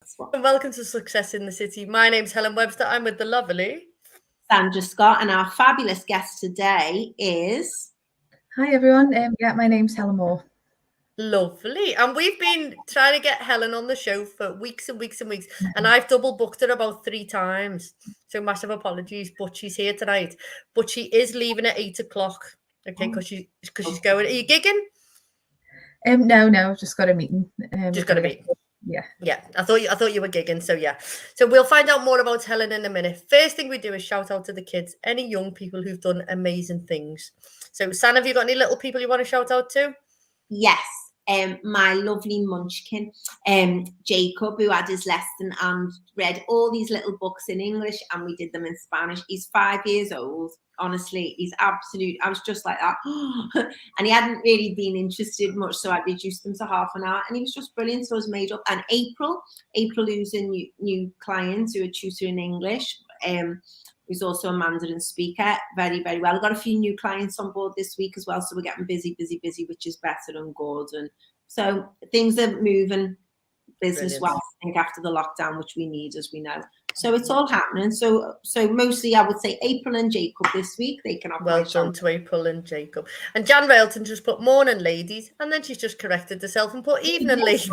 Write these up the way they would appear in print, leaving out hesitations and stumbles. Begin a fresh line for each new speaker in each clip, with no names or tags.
That's what.
And welcome to Success in the City. My name's Helen Webster. I'm with the lovely
Sandra Scott, and our fabulous guest today is...
Hi everyone, my name's Helen MAW.
Lovely. And we've been trying to get Helen on the show for weeks and weeks and weeks, and I've double booked her about 3 times. So massive apologies, but she's here tonight. But she is leaving at 8 o'clock. Okay, because she's going. Are you gigging?
No, I've just got a meeting.
Just got a meeting.
Yeah.
I thought you were gigging. So yeah. So we'll find out more about Helen in a minute. First thing we do is shout out to the kids, any young people who've done amazing things. So San, have you got any little people you want to shout out to?
Yes. My lovely munchkin, Jacob, who had his lesson and read all these little books in English, and we did them in Spanish. He's 5 years old. Honestly, he's absolute. I was just like that. And he hadn't really been interested much, so I reduced them to half an hour, and he was just brilliant. So I was made up. And April, who's a new client who are tutoring English, who's also a Mandarin speaker, very, very well. I've got a few new clients on board this week as well, so we're getting busy, which is better and good. And so things are moving business-wise, I think, after the lockdown, which we need, as we know. So it's all happening. So mostly, I would say April and Jacob this week. They can have
well done to April and Jacob. And Jan Railton just put morning, ladies, and then she's just corrected herself and put evening, ladies.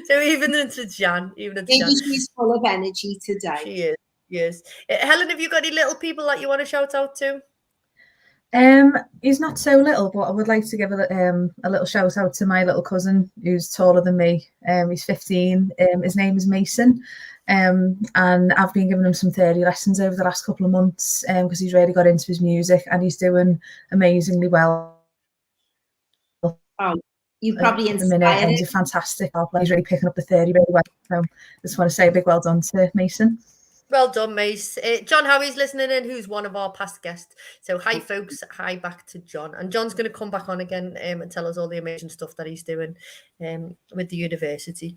So evening to Jan.
Maybe she's full of energy today.
She is. Yes. Helen, have you got any little people that you want to shout out to?
He's not so little, but I would like to give a little shout out to my little cousin who's taller than me. He's 15. His name is Mason. And I've been giving him some theory lessons over the last couple of months because he's really got into his music and he's doing amazingly well.
Oh, you probably inspired
him. He's a fantastic player. He's really picking up the theory really well. So I just want to say a big well done to Mason.
Well done, Mace. John Howie's listening in, who's one of our past guests. So hi, folks. Hi back to John. And John's going to come back on again and tell us all the amazing stuff that he's doing with the university.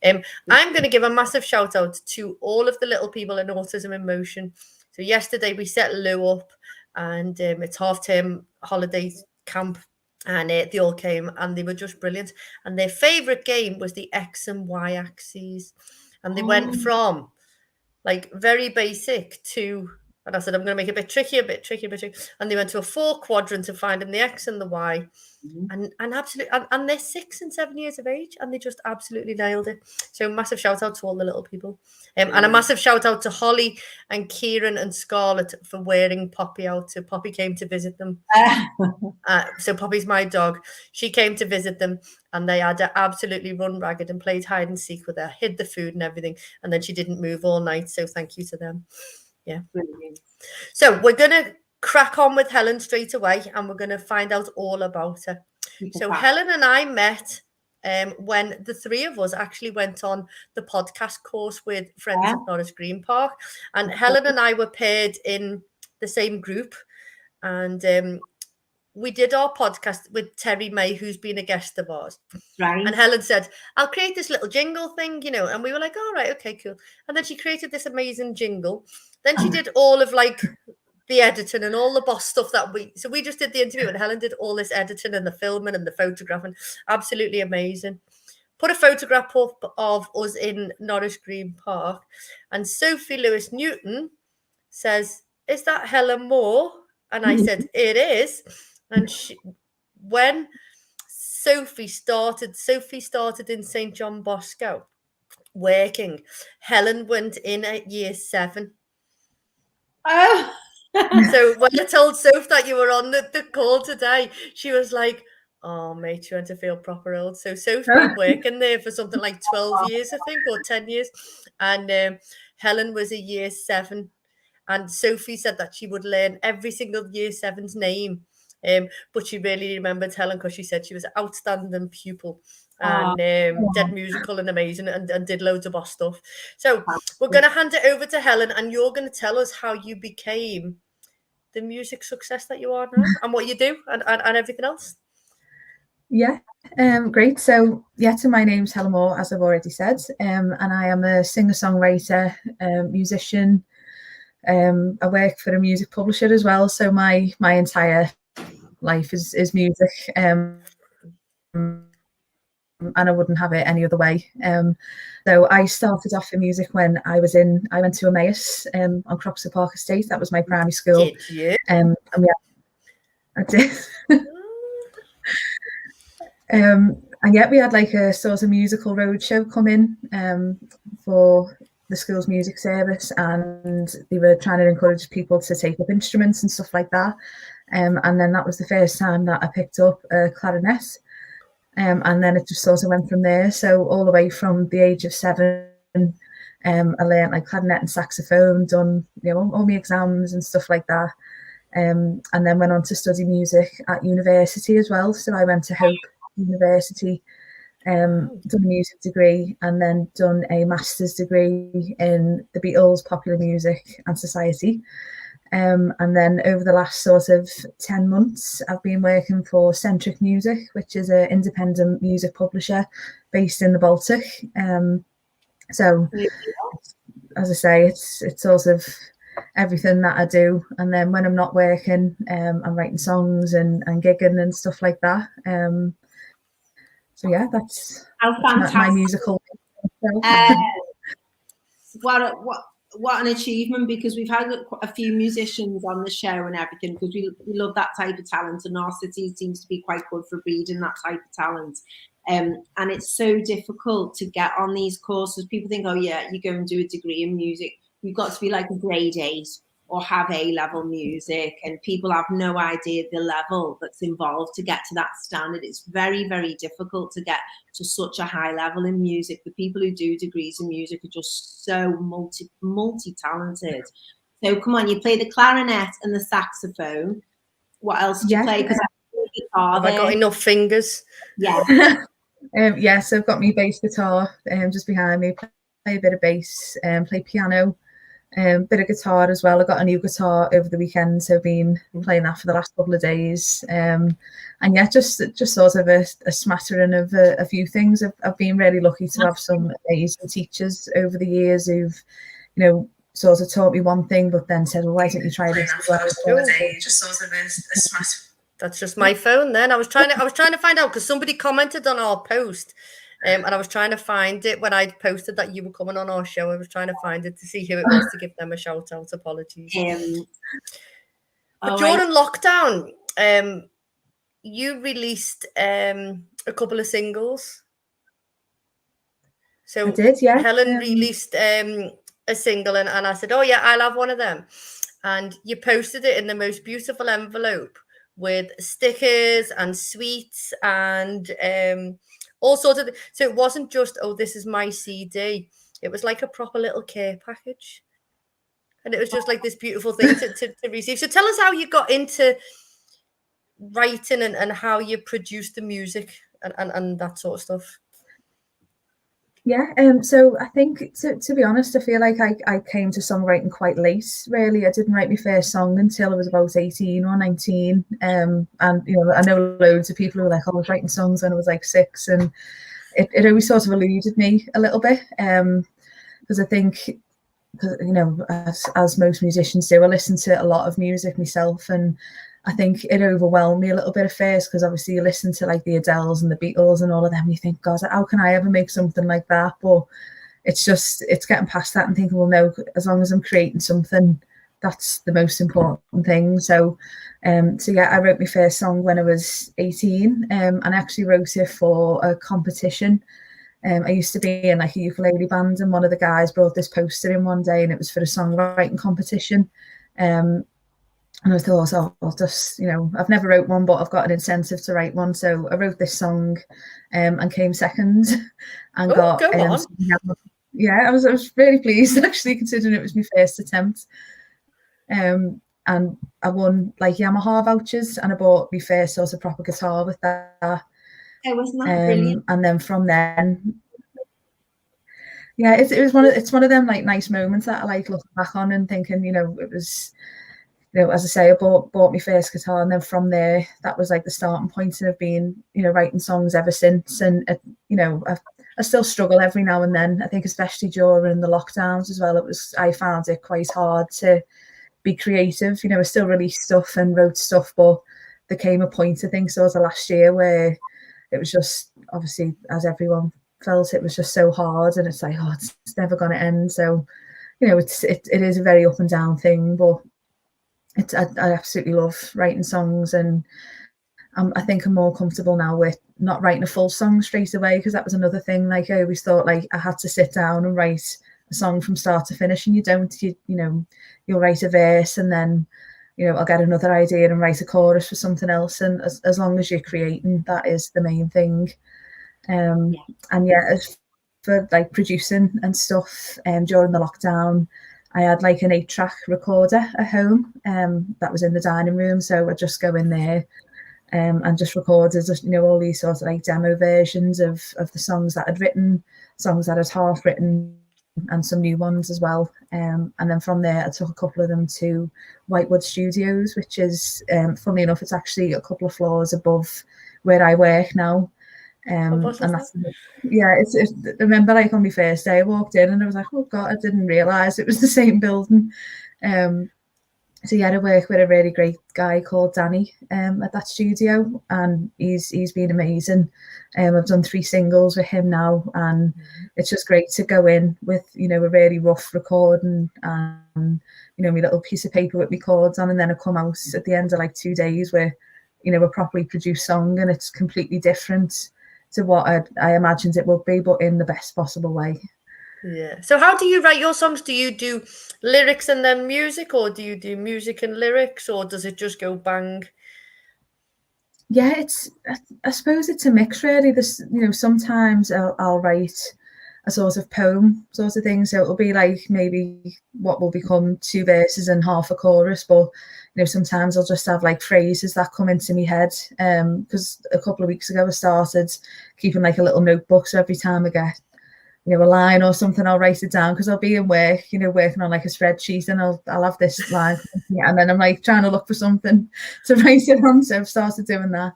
I'm going to give a massive shout out to all of the little people in Autism in Motion. So yesterday we set Lou up, and it's half-term holiday camp. And they all came and they were just brilliant. And their favourite game was the X and Y axes. And they went from like very basic to, and I said, I'm going to make it a bit tricky. And they went to a 4 quadrant of finding the X and the Y. And absolutely, and they're 6 and 7 years of age, and they just absolutely nailed it. So massive shout out to all the little people. And a massive shout out to Holly and Kieran and Scarlett for wearing Poppy out. So Poppy came to visit them. So Poppy's my dog. She came to visit them, and they had to absolutely run ragged and played hide and seek with her, hid the food and everything. And then she didn't move all night. So thank you to them. Yeah. Brilliant. So we're going to crack on with Helen straight away, and we're going to find out all about her. So Helen and I met when the 3 of us actually went on the podcast course with Friends of Norris Green Park, and Helen and I were paired in the same group, and we did our podcast with Terry May, who's been a guest of ours.
Right.
And Helen said, I'll create this little jingle thing, and we were like, all right, okay, cool. And then she created this amazing jingle. Then she did all of like the editing and all the boss stuff so we just did the interview, and Helen did all this editing and the filming and the photographing. Absolutely amazing. Put a photograph up of us in Norris Green Park, and Sophie Lewis Newton says, is that Helen MAW? And I said, it is. And when Sophie started in St. John Bosco working, Helen went in at year 7.
Oh.
So when I told Soph that you were on the call today, she was like, oh, mate, you want to feel proper old. So Soph's been working there for something like 12 years, I think, or 10 years. And Helen was a year 7. And Sophie said that she would learn every single year 7's name. But she really remembered Helen because she said she was an outstanding pupil and dead musical and amazing and did loads of boss stuff. So we're going to hand it over to Helen, and you're going to tell us how you became the music success that you are now and what you do and everything else.
Yeah, great. So, my name's Helen MAW, as I've already said, and I am a singer-songwriter, musician. I work for a music publisher as well, so my entire life is music. and I wouldn't have it any other way. So I started off in music when I went to MAW on Croxley Park Estate. That was my primary school.
Did you?
And I did. And yet we had like a sort of musical roadshow come in for the school's music service, and they were trying to encourage people to take up instruments and stuff like that. And then that was the first time that I picked up a clarinet. And then it just sort of went from there. So all the way from the age of 7, I learned like clarinet and saxophone, done all my exams and stuff like that. And then went on to study music at university as well. So I went to Hope University, done a music degree, and then done a master's degree in the Beatles, popular music and society. And then over the last sort of 10 months, I've been working for Centric Music, which is an independent music publisher based in the Baltic. So, as I say, it's sort of everything that I do. And then when I'm not working, I'm writing songs and gigging and stuff like that. So yeah, that's my musical.
What an achievement, because we've had a few musicians on the show and everything, because we love that type of talent, and our city seems to be quite good for breeding that type of talent. And it's so difficult to get on these courses. People think, oh yeah, you go and do a degree in music, you've got to be like a grade 8 or have A-level music, and people have no idea the level that's involved to get to that standard. It's very, very difficult to get to such a high level in music. The people who do degrees in music are just so multi-talented. So come on, you play the clarinet and the saxophone. What else do you play? Because
have I got enough fingers?
Yeah.
Yes, I've got my bass guitar just behind me. Play a bit of bass, play piano. Bit of guitar as well. I got a new guitar over the weekend, so I've been playing that for the last couple of days. And yeah, just sort of a smattering of a few things. I've been really lucky to have some amazing teachers over the years who've, sort of taught me one thing, but then said, well, why don't you try this as well? Just sort of a smattering.
That's just my phone then. I was trying to find out, because somebody commented on our post. And I was trying to find it when I posted that you were coming on our show. I was trying to find it to see who it was to give them a shout out. Apologies. But during lockdown, you released a couple of singles. So
I did, yeah.
Helen released a single, and I said, oh yeah, I'll have one of them. And you posted it in the most beautiful envelope with stickers and sweets and all sorts of. So it wasn't just, oh, this is my CD. It was like a proper little care package, and it was just like this beautiful thing to receive. So tell us how you got into writing and how you produced the music and that sort of stuff.
Yeah, so I think, to be honest, I feel like I came to songwriting quite late, really. I didn't write my first song until I was about 18 or 19. And, I know loads of people who were like, oh, I was writing songs when I was like 6. And it always sort of eluded me a little bit. Because I think, as most musicians do, I listen to a lot of music myself, and I think it overwhelmed me a little bit at first, because obviously you listen to like the Adeles and the Beatles and all of them, and you think, God, how can I ever make something like that? But it's getting past that and thinking, well, no, as long as I'm creating something, that's the most important thing. So yeah, I wrote my first song when I was 18, and I actually wrote it for a competition. I used to be in like a ukulele band, and one of the guys brought this poster in one day, and it was for a songwriting competition. And I thought, oh, I'll just, I've never wrote one, but I've got an incentive to write one. So I wrote this song and came second and got. Yeah, I was really pleased, actually, considering it was my first attempt. And I won like Yamaha vouchers, and I bought my first sort of proper guitar with that.
Wasn't that brilliant?
And then from then, yeah, it's one of them like nice moments that I like looking back on and thinking, it was. As I say, I bought my first guitar, and then from there, that was like the starting point, and I've been, writing songs ever since. And I still struggle every now and then. I think especially during the lockdowns as well, I found it quite hard to be creative. I still released stuff and wrote stuff, but there came a point, I think, sort of last year, where it was just, obviously, as everyone felt, it was just so hard, and it's like, oh, it's never going to end. So, you know, it is a very up and down thing, but I absolutely love writing songs, and I think I'm more comfortable now with not writing a full song straight away, because that was another thing. Like, I always thought like I had to sit down and write a song from start to finish, and you don't. You'll write a verse, and then, you know, I'll get another idea and write a chorus for something else. And as long as you're creating, that is the main thing. And yeah, as for like producing and stuff, during the lockdown, I had like an 8-track recorder at home, that was in the dining room. So I'd just go in there, and just recorded, you know, all these sorts of like demo versions of the songs that I'd written, songs that I'd half written, and some new ones as well. And then from there, I took a couple of them to Whitewood Studios, which is, funnily enough, it's actually a couple of floors above where I work now. And that's, yeah, I remember like on my first day I walked in and I was like, oh God, I didn't realise it was the same building. So yeah, I work with a really great guy called Danny at that studio, and he's been amazing. I've done 3 singles with him now, and it's just great to go in with, you know, a really rough recording and, you know, my little piece of paper with my chords on, and then I come out at the end of like 2 days with, you know, a properly produced song, and it's completely different to what I imagined it would be, but in the best possible way.
Yeah. So how do you write your songs? Do you do lyrics and then music, or do you do music and lyrics, or does it just go bang?
Yeah, I suppose it's a mix really. This, you know, sometimes I'll write a sort of poem sort of thing. So it'll be like maybe what will become 2 verses and half a chorus, but, you know, sometimes I'll just have like phrases that come into my head. Because a couple of weeks ago I started keeping like a little notebook, so every time I get, you know, a line or something, I'll write it down, because I'll be in work, you know, working on like a spreadsheet, and I'll have this line, and then I'm like trying to look for something to write it on. So I've started doing that.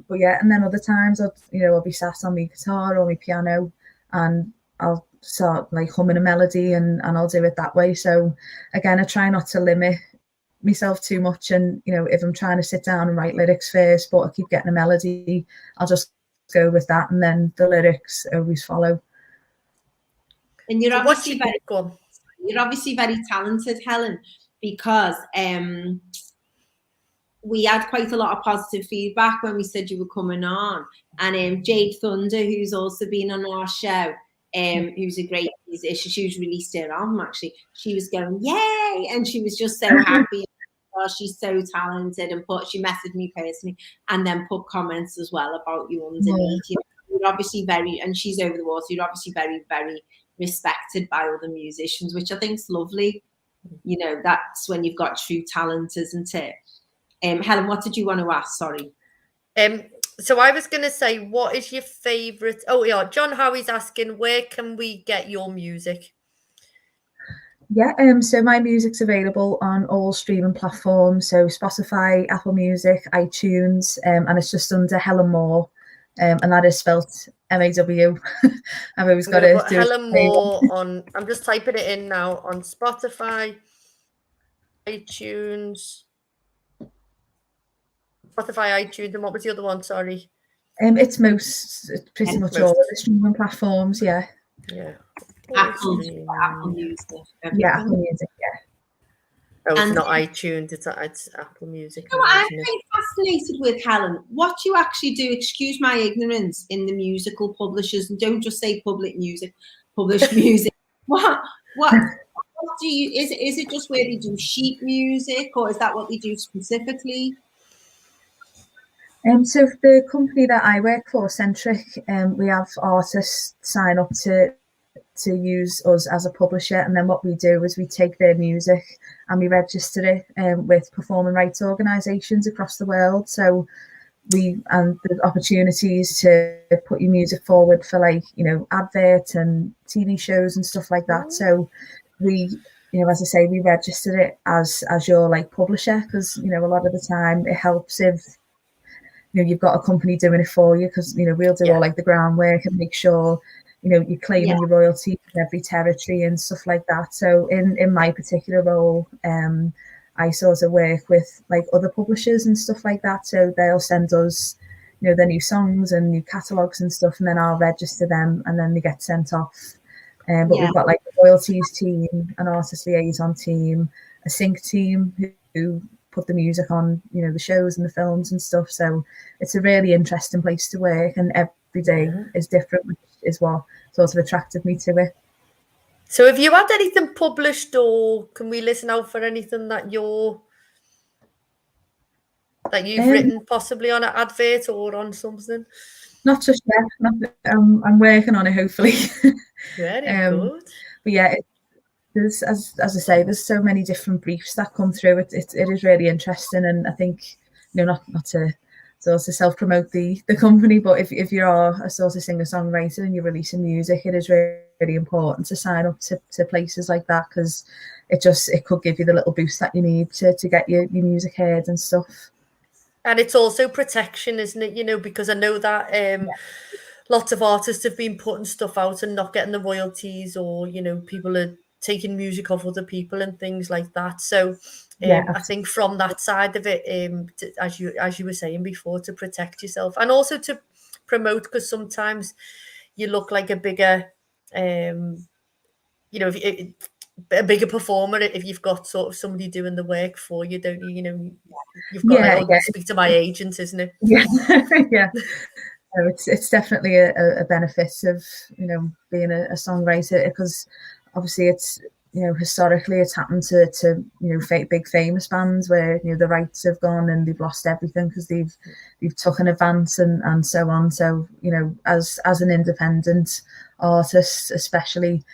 But yeah, and then other times I'll be sat on my guitar or my piano, and I'll start like humming a melody, and I'll do it that way. So again, I try not to limit myself too much, and, you know, if I'm trying to sit down and write lyrics first, but I keep getting a melody, I'll just go with that, and then the lyrics always follow.
And you're obviously very talented, Helen, because we had quite a lot of positive feedback when we said you were coming on. And Jade Thunder, who's also been on our show, who's a great musician, she was released her album actually. She was going, yay! And she was just so happy. Oh, she's so talented, and she messaged me personally, and then put comments as well about you underneath. You know, you're obviously and she's over the water. You're obviously very, very respected by other musicians, which I think is lovely. You know, that's when you've got true talent, isn't it? Helen, what did you want to ask? Sorry.
So I was going to say, what is your favourite? Oh yeah, John Howie's asking, where can we get your music?
Yeah, so my music's available on all streaming platforms, so Spotify, Apple Music, iTunes, and it's just under Helen MAW, and that is spelt MAW. I've always got to do
Helen MAW on. I'm just typing it in now on Spotify, iTunes, and what was the other one? Sorry.
It's pretty much all the streaming platforms. Yeah.
Yeah.
Apple Music.
Yeah, Apple Music. Yeah.
Oh, it's not iTunes. It's Apple Music.
No, I'm very fascinated with, Helen, what you actually do. Excuse my ignorance in the musical publishers, and don't just say published music. What do you? Is it just where they do sheet music, or is that what they do specifically?
So the company that I work for, Centric, we have artists sign up to use us as a publisher, and then what we do is we take their music and we register it with performing rights organisations across the world. So the opportunities to put your music forward for, like, you know, adverts and TV shows and stuff like that. So we, you know, as I say, we register it as your like publisher, because, you know, a lot of the time it helps if, you know, you've got a company doing it for you, because, you know, we'll do all like the groundwork and make sure, you know, you're claiming your royalty in every territory and stuff like that. So in my particular role, I sort of work with like other publishers and stuff like that. So they'll send us, their new songs and new catalogues and stuff, and then I'll register them, and then they get sent off. But we've got like a royalties team, an artist liaison team, a sync team who put the music on, the shows and the films and stuff. So it's a really interesting place to work, and every day is different, which is what sort of attracted me to it.
So have you had anything published, or can we listen out for anything that you've written, possibly on an advert or on something?
Not just yet. I'm working on it, hopefully.
Very good.
But yeah, there's, as I say, there's so many different briefs that come through. It is really interesting, and I think, not to sort of self-promote the company, but if you are a sort of singer-songwriter and you're releasing music, it is really, really important to sign up to places like that, because it could give you the little boost that you need to get your music heard and stuff.
And it's also protection, isn't it? Because I know that lots of artists have been putting stuff out and not getting the royalties, or people are taking music off other people and things like that. So I think from that side of it, as you were saying before, to protect yourself and also to promote, because sometimes you look like a bigger a bigger performer if you've got sort of somebody doing the work for you, don't you? You've got speak to my agent, isn't it?
Yeah. Yeah. It's definitely a benefit of being a songwriter, because obviously it's historically it's happened to big famous bands where the rights have gone and they've lost everything because they've took an advance and so on. So as an independent artist especially,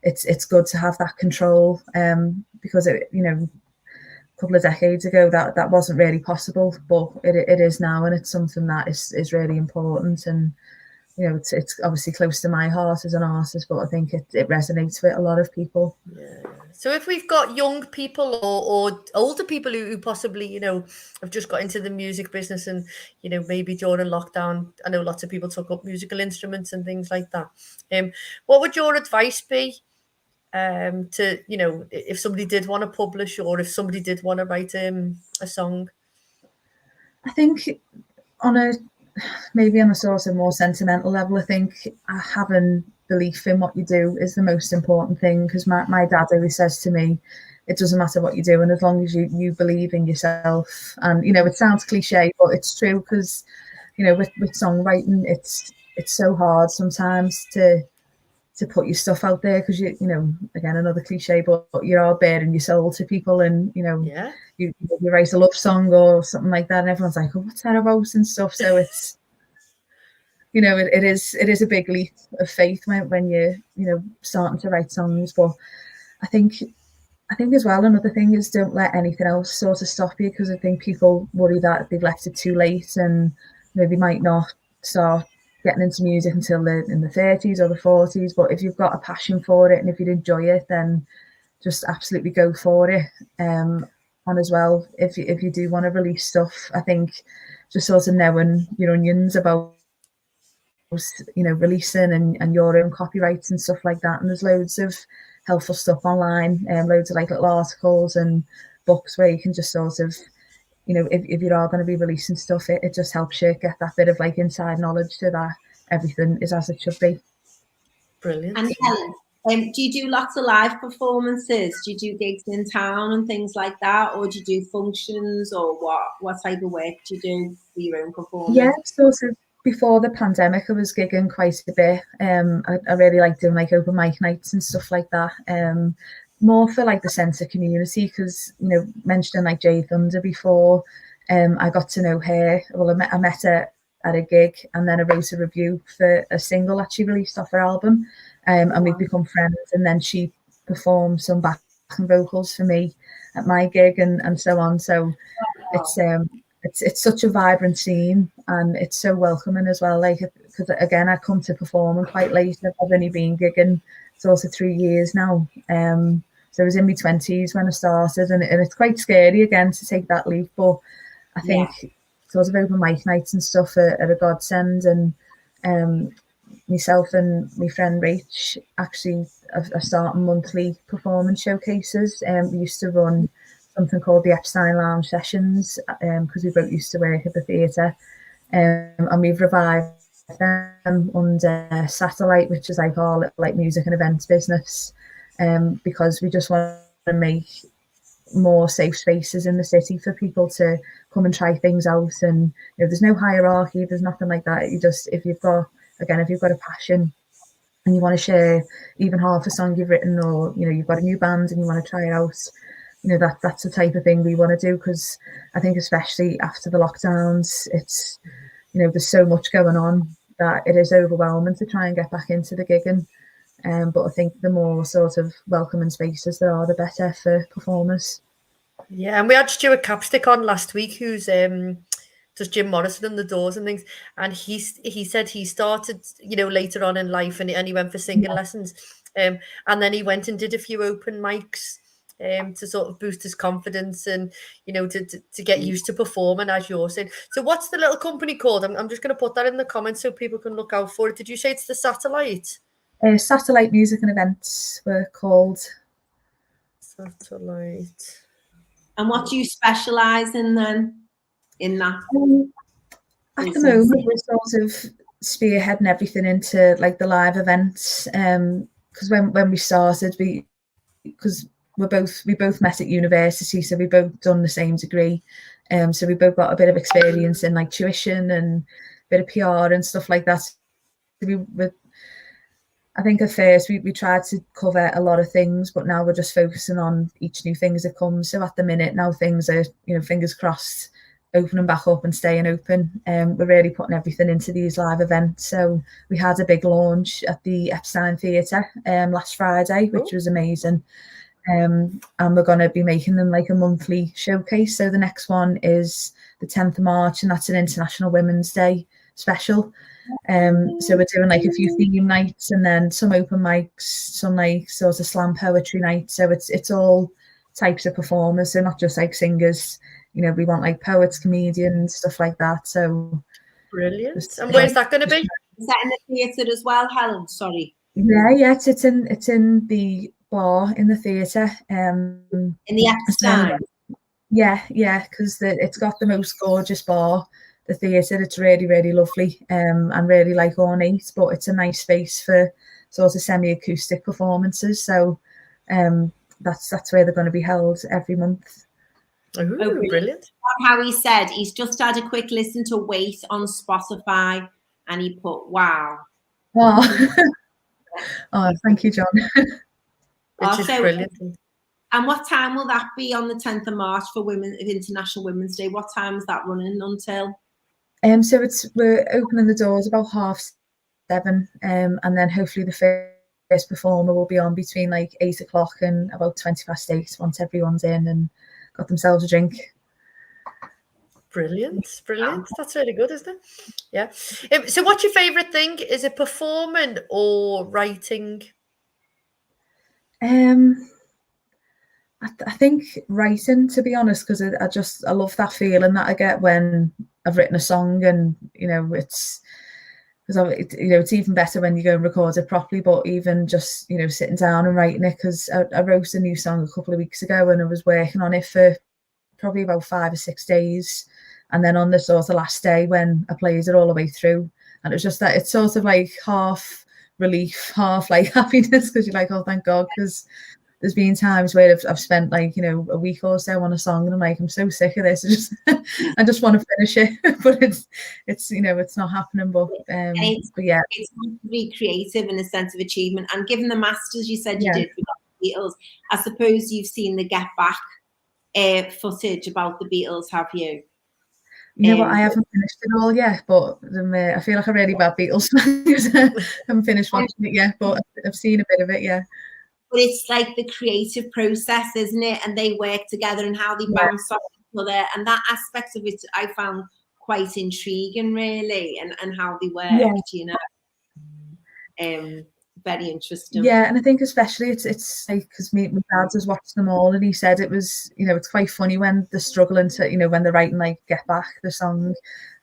it's good to have that control, because a couple of decades ago that wasn't really possible, but it is now, and it's something that is really important. And it's obviously close to my heart as an artist, but I think it resonates with a lot of people.
Yeah. So if we've got young people or older people who possibly have just got into the music business, and maybe during lockdown, I know lots of people took up musical instruments and things like that, what would your advice be to if somebody did want to publish, or if somebody did want to write a song?
I think maybe on a sort of more sentimental level, I think having belief in what you do is the most important thing, because my dad always says to me, it doesn't matter what you do, and as long as you believe in yourself. And it sounds cliche, but it's true, because with songwriting, it's so hard sometimes to put your stuff out there, because again, another cliche, but you are bearing your soul to people, and you write a love song or something like that, and everyone's like, oh, what's that about and stuff. So it's it is a big leap of faith when you're starting to write songs. But I think as well, another thing is, don't let anything else sort of stop you, because I think people worry that they've left it too late, and they might not start getting into music until they're in the 30s or the 40s. But if you've got a passion for it and if you enjoy it, then just absolutely go for it. And as well, if you do want to release stuff, I think just sort of knowing your onions about releasing and your own copyrights and stuff like that. And there's loads of helpful stuff online, loads of like little articles and books where you can just sort of if you are going to be releasing stuff, it just helps you get that bit of like inside knowledge, so that everything is as it should be.
Brilliant.
And Helen, do you do lots of live performances? Do you do gigs in town and things like that, or do you do functions, or what type of work do you do for your own performance?
Yeah, sort of. Before the pandemic, I was gigging quite a bit. I really like doing like open mic nights and stuff like that. More for like the sense of community, because mentioning like Jay Thunder before, I got to know her. Well, I met her at a gig, and then I wrote a review for a single that she released off her album, and we've become friends. And then she performed some backing vocals for me at my gig, and so on. So it's such a vibrant scene, and it's so welcoming as well. Like, because again, I come to performing quite late. I've only been gigging sort of 3 years now. So I was in my 20s when I started, and it's quite scary again to take that leap. But I think sort of open mic nights and stuff are a godsend. And myself and my friend Rach actually are starting monthly performance showcases. We used to run something called the Epstein Lounge Sessions, because we both used to work at the theatre. and we've revived them under Satellite, which is like our like music and events business, because we just want to make more safe spaces in the city for people to come and try things out. And there's no hierarchy, there's nothing like that. You just, if you've got a passion and you want to share even half a song you've written, or you've got a new band and you want to try it out, that's the type of thing we want to do. Because I think especially after the lockdowns, it's there's so much going on that it is overwhelming to try and get back into the gigging. But I think the more sort of welcoming spaces there are, the better for performers.
Yeah, and we had Stuart Capstick on last week, who's does Jim Morrison and the Doors and things, and he said he started later on in life, and he went for singing lessons, and then he went and did a few open mics to sort of boost his confidence and to get used to performing, as you're saying. So what's the little company called? I'm just going to put that in the comments so people can look out for it. Did you say it's the Satellite?
Satellite Music and Events were called.
Satellite.
And what do you specialise in then? In that?
At the moment, we're sort of spearheading everything into like the live events. Because when we started, because we both met at university, so we both done the same degree. So we both got a bit of experience in like tuition and a bit of PR and stuff like that. I think at first we tried to cover a lot of things, but now we're just focusing on each new thing as it comes. So at the minute now things are, fingers crossed, opening back up and staying open. We're really putting everything into these live events. So we had a big launch at the Epstein Theatre last Friday, which was amazing. And we're going to be making them like a monthly showcase. So the next one is the 10th of March, and that's an International Women's Day special. So we're doing like a few theme nights and then some open mics, some like sort of slam poetry nights. So it's all types of performers, so not just like singers. We want like poets, comedians, stuff like that. So
brilliant. And where's that going to be?
Is that in the theatre as well, Helen? Sorry.
Yeah, it's in the bar in the theatre.
In the Epstein.
Yeah, because it's got the most gorgeous bar. The theatre, it's really, really lovely, and really like ornate, but it's a nice space for sort of semi-acoustic performances. So that's where they're going to be held every month.
Oh, brilliant.
How he said he's just had a quick listen to Wait on Spotify, and he put wow.
Oh, thank you, John.
Which is brilliant.
And what time will that be on the 10th of March for International Women's Day? What time is that running until?
So we're opening the doors about 7:30, and then hopefully the first performer will be on between like 8 o'clock and about 8:20 once everyone's in and got themselves a drink.
Brilliant. That's really good, isn't it? Yeah. So what's your favourite thing? Is it performing or writing?
I think writing, to be honest, because I love that feeling that I get when I've written a song, and it's because it's even better when you go and record it properly. But even just sitting down and writing it, because I wrote a new song a couple of weeks ago and I was working on it for probably about 5 or 6 days, and then on the sort of last day when I played it all the way through, and it was just that it's sort of like half relief, half like happiness, because you're like, oh, thank God, because there's been times where I've spent like a week or so on a song and I'm like, I'm so sick of this, I just want to finish it, but it's it's not happening. But yeah,
it's to be creative and a sense of achievement. And given the masters you said you did with the Beatles, I suppose you've seen the Get Back footage about the Beatles, have you?
What, I haven't finished it all yet, but I feel like a really bad Beatles fan. I haven't finished watching it yet, but I've seen a bit of it. Yeah.
But it's like the creative process, isn't it? And they work together and how they bounce off each other. And that aspect of it I found quite intriguing, really, and how they worked, very interesting.
Yeah, and I think especially it's like, because my dad has watched them all, and he said it was, it's quite funny when they're struggling to, when they're writing like Get Back, the song,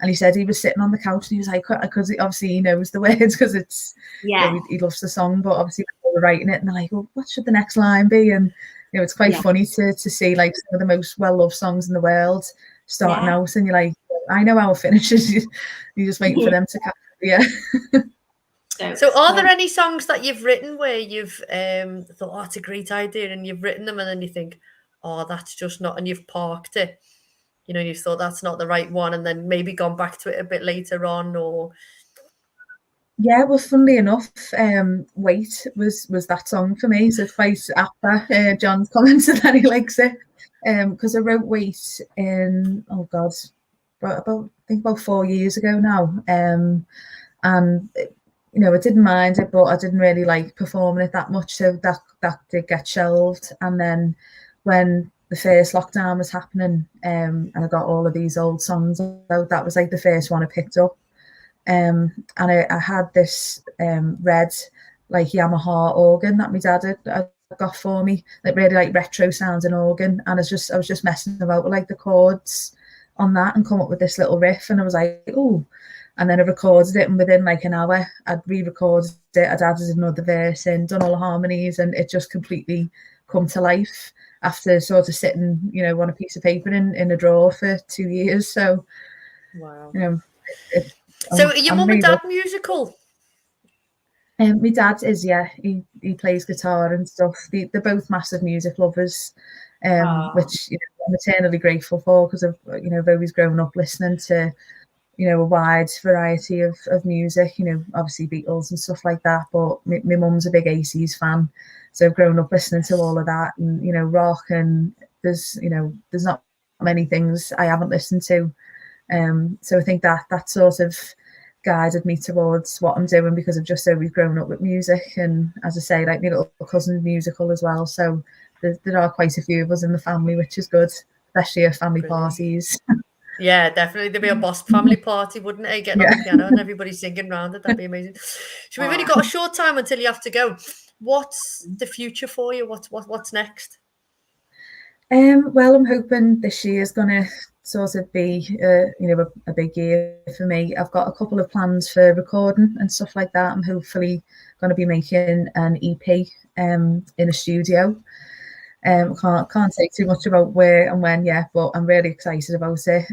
and he said he was sitting on the couch and he was like, because obviously he knows the words, because it's he loves the song, but obviously they're writing it and they're like, well, what should the next line be? And it's quite funny to see like some of the most well-loved songs in the world starting out, and you're like, I know how it finishes. You're just waiting for them to catch it. Yeah.
So are there any songs that you've written where you've thought, oh, it's a great idea, and you've written them and then you think, oh, that's just not, and you've parked it, you know, you thought that's not the right one, and then maybe gone back to it a bit later on, or...
Yeah, well, funnily enough, Wait was that song for me. So twice after John commented that he likes it, because I wrote Wait in, oh God, I think about 4 years ago now, and you know, I didn't mind it, but I didn't really like performing it that much, so that did get shelved. And then when the first lockdown was happening, and I got all of these old songs out, that was like the first one I picked up. And I had this red like Yamaha organ that my dad had got for me, like really like retro sounding organ, and I was just messing about with like the chords on that and come up with this little riff, and I was like, oh. And then I recorded it, and within like an hour I'd re-recorded it, I'd added another verse in, done all the harmonies, and it just completely come to life after sort of sitting, you know, on a piece of paper in a drawer for 2 years. So
wow.
You know,
so are your mum and dad musical?
My dad is, yeah. He plays guitar and stuff. They're both massive music lovers, which, you know, I'm eternally grateful for, because I've always grown up listening to, you know, a wide variety of music. You know, obviously Beatles and stuff like that. But my mum's a big ACs fan, so I've grown up listening to all of that, and you know, rock. And there's not many things I haven't listened to. So I think that sort of guided me towards what I'm doing, because I've just always grown up with music, and as I say, like my little cousin's musical as well. So there are quite a few of us in the family, which is good, especially at family parties.
Yeah, definitely. There'd be a boss family party, wouldn't it? Getting on the piano and everybody singing around it. That'd be amazing. So we've only got a short time until you have to go. What's the future for you? What's next?
Well, I'm hoping this year is going to sort of be, a big year for me. I've got a couple of plans for recording and stuff like that. I'm hopefully going to be making an EP in a studio. Can't say too much about where and when yet, but I'm really excited about it.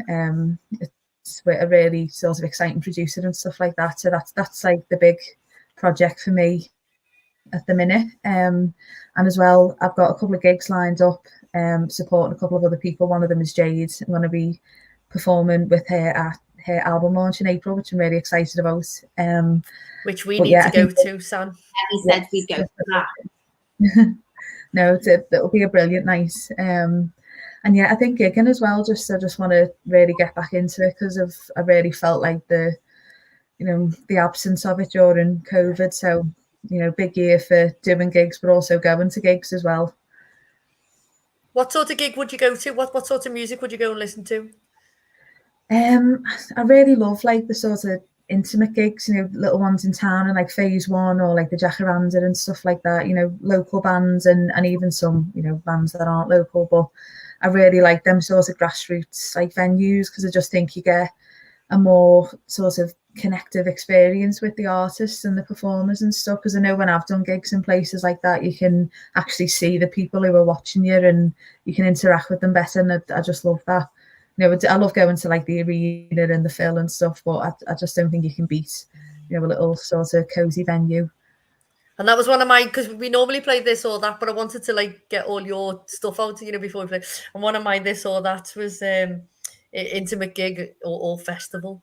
It's with a really sort of exciting producer and stuff like that. So that's like the big project for me at the minute. And as well, I've got a couple of gigs lined up, supporting a couple of other people. One of them is Jade. I'm going to be performing with her at her album launch in April, which I'm really excited about.
Which we need to go to, Sam.
He said we'd go to that.
No, it'll be a brilliant night. And yeah, I think gigging as well. I just want to really get back into it, because I really felt like the absence of it during COVID. So, you know, big year for doing gigs, but also going to gigs as well.
What sort of gig would you go to? What sort of music would you go and listen to?
I really love like the sort of intimate gigs, you know, little ones in town, and like Phase One or like the Jacaranda and stuff like that, you know, local bands and even some, you know, bands that aren't local. But I really like them sort of grassroots like venues, because I just think you get a more sort of connective experience with the artists and the performers and stuff. Because I know when I've done gigs in places like that, you can actually see the people who are watching you, and you can interact with them better. And I just love that. You know, I love going to like the arena and the Phil and stuff, but I just don't think you can beat, you know, a little sort of cozy venue.
And that was one of my, because we normally play this or that, but I wanted to like get all your stuff out, you know, before we play. And one of my this or that was intimate gig or festival,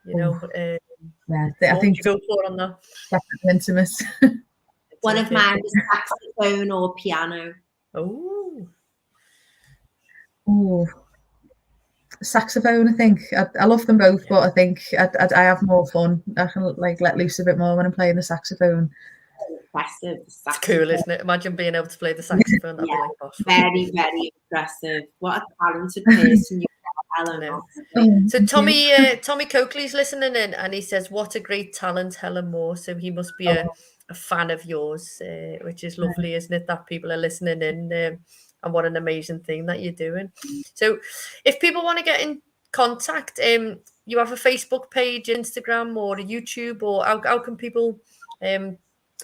you know.
Yeah, I think
you go for on that.
Definitely intimate.
One of mine was saxophone or piano.
Oh, saxophone. I think I love them both, but I think I have more fun. I can like let loose a bit more when I'm playing the saxophone.
Impressive.
It's cool, isn't it? Imagine being able to play the saxophone. That'd be like boss.
Very, very impressive. What a talented person you are, Helen.
So Tommy Coakley's listening in, and he says, "What a great talent, Helen MAW." So he must be a fan of yours, which is lovely, isn't it? That people are listening in, and what an amazing thing that you're doing. So, if people want to get in contact, you have a Facebook page, Instagram, or a YouTube, or how can people?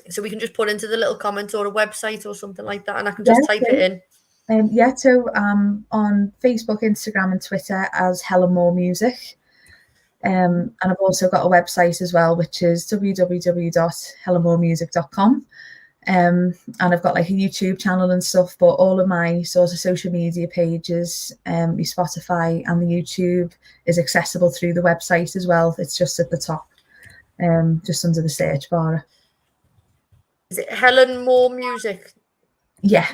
So we can just put into the little comment or a website or something like that, and I can just type it in.
Yeah, so on Facebook, Instagram, and Twitter as Helen MAW Music. And I've also got a website as well, which is www.helenmawmusic.com. And I've got like a YouTube channel and stuff, but all of my sort of social media pages, my Spotify and the YouTube is accessible through the website as well. It's just at the top, just under the search bar.
Is it Helen MAW Music?
Yeah.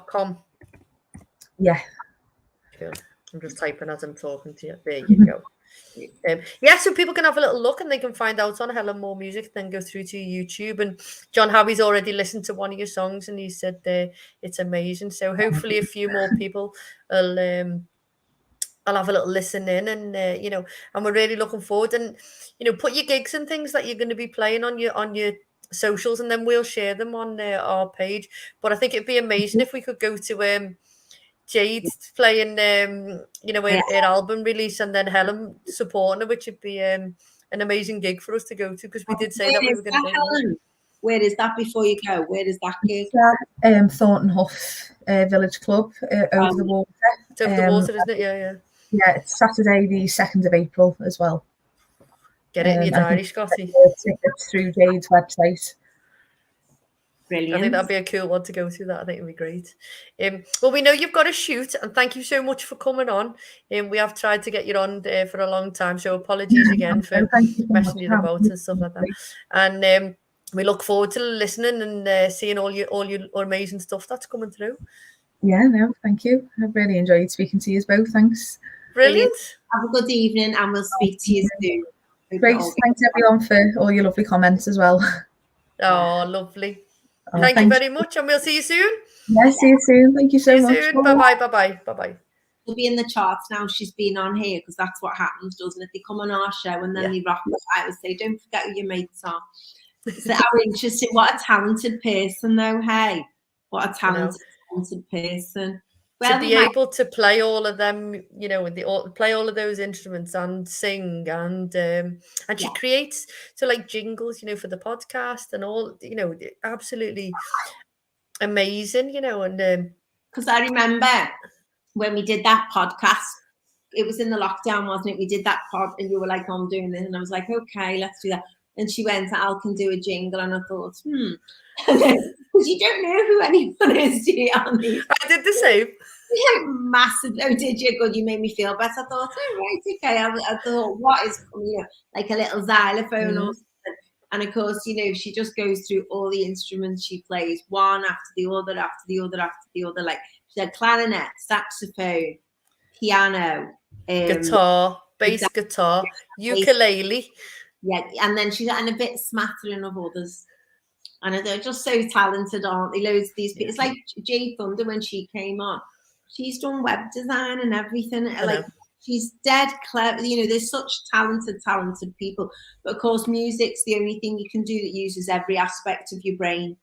.com.
Yeah.
Cool. I'm just typing as I'm talking to you. There you go. Yeah, so people can have a little look and they can find out on Helen MAW Music, then go through to YouTube. And John Howie's already listened to one of your songs and he said it's amazing. So hopefully a few more people will I'll have a little listen in, and and we're really looking forward. And put your gigs and things that you're going to be playing on your socials, and then we'll share them on our page. But I think it'd be amazing if we could go to Jade playing her album release, and then Helen supporting her, which would be an amazing gig for us to go to, because we did say that we were going to go.
Where is that before you go? Where is that gig?
Thornton Hough Village Club over the water.
It's over the water, isn't it? Yeah.
Yeah, it's Saturday the 2nd of April as well.
Get it in your diary, Scotty.
Tickets through Jade's website.
Brilliant.
I think that'd be a cool one to go to. That I think it'd be great. Well, we know you've got to shoot, and thank you so much for coming on. We have tried to get you on for a long time, so apologies again for messing you about and stuff like that. And we look forward to listening and seeing all your amazing stuff that's coming through.
Yeah, no, thank you. I've really enjoyed speaking to you both. Thanks.
Brilliant.
Have a good evening, and we'll speak to you soon.
Great. Thanks everyone for all your lovely comments as well.
Oh, lovely. Thank you very much, and we'll see you soon.
Yeah, see you soon. Thank you so much.
Bye-bye.
She'll be in the charts now. She's been on here because that's what happens, doesn't it? They come on our show and then they rock us. I would say, don't forget who your mates are. So how interesting. What a talented person, though. Hey, what a talented person.
Well, to be able to play all of them, play all of those instruments and sing, and she creates like jingles, for the podcast and all, absolutely amazing, and
because I remember when we did that podcast, it was in the lockdown, wasn't it? We did that pod and you were like, I'm doing this, and I was like, okay, let's do that. And she went, Al can do a jingle, and I thought, because you don't know who anyone is, do you?
I did the same.
Yeah, massive. Oh, did you? Good. You made me feel better. I thought, right, okay. I thought, what is, like a little xylophone or something. And of course, she just goes through all the instruments she plays, one after the other, after the other, after the other. Like she had clarinet, saxophone, piano,
guitar, bass guitar, ukulele.
Yeah, and then she's and a bit smattering of others. And they're just so talented, aren't they? Loads of these people. It's like Jade Thunder when she came on. She's done web design and everything. Like she's dead clever. There's such talented people. But of course, music's the only thing you can do that uses every aspect of your brain.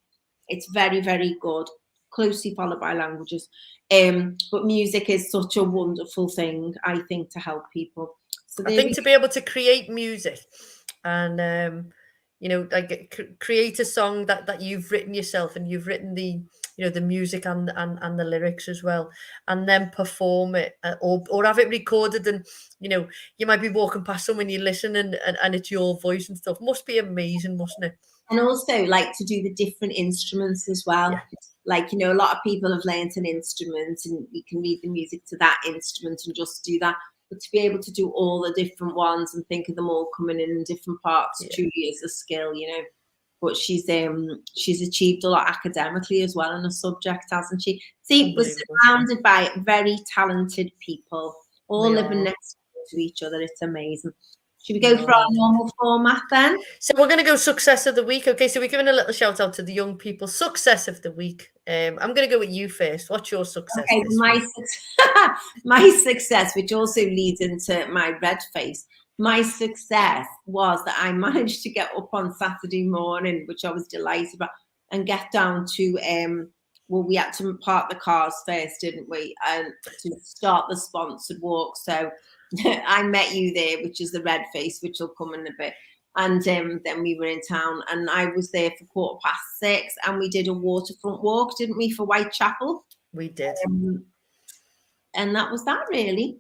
It's very, very good. Closely followed by languages. But music is such a wonderful thing, I think, to help people. So
I think to be able to create music and like create a song that you've written yourself, and you've written the the music and the lyrics as well, and then perform it or have it recorded, and you might be walking past someone, you listen and it's your voice and stuff. Must be amazing, mustn't it?
And also like to do the different instruments as well. Like a lot of people have learnt an instrument and you can read the music to that instrument and just do that. But to be able to do all the different ones and think of them all coming in different parts truly is a skill, But she's achieved a lot academically as well in a subject, hasn't she? See, we're surrounded by very talented people, all living next to each other. It's amazing. Should we go for our normal format then?
So we're going to go success of the week. Okay, so we're giving a little shout out to the young people. Success of the week. I'm going to go with you first. What's your success?
Okay, my success, which also leads into my red face. My success was that I managed to get up on Saturday morning, which I was delighted about, and get down to we had to park the cars first, didn't we? And to start the sponsored walk. So I met you there, which is the red face, which will come in a bit. And then we were in town, and I was there for 6:15, and we did a waterfront walk, didn't we, for Whitechapel?
We did.
And that was that, really.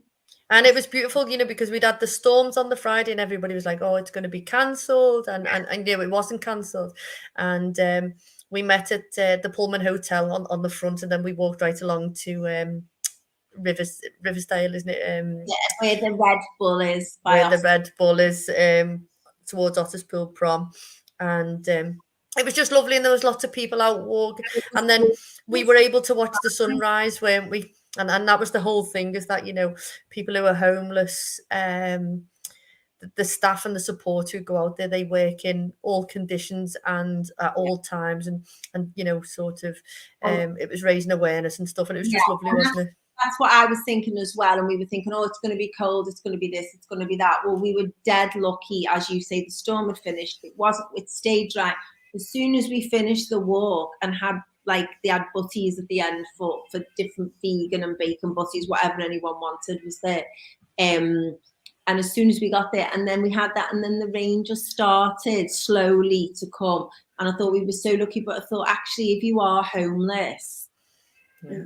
And it was beautiful, because we'd had the storms on the Friday and everybody was like, oh, it's going to be cancelled. And it wasn't cancelled. And we met at the Pullman Hotel on the front, and then we walked right along to Riversdale, isn't it?
Where the Red Bull is.
The Red Bull is towards Otterspool Prom. And it was just lovely, and there was lots of people out walking. And then we were able to watch the sunrise, weren't we? And that was the whole thing, is that, people who are homeless, the staff and the support who go out there, they work in all conditions and at all times. And sort of, it was raising awareness and stuff. And it was just lovely, wasn't it?
That's what I was thinking as well. And we were thinking, oh, it's going to be cold, it's going to be this, it's going to be that. Well, we were dead lucky, as you say, the storm had finished. It stayed dry. As soon as we finished the walk and had, they had butties at the end for different vegan and bacon butties, whatever anyone wanted was there. And as soon as we got there, and then we had that, and then the rain just started slowly to come. And I thought we were so lucky, but I thought, actually, if you are homeless,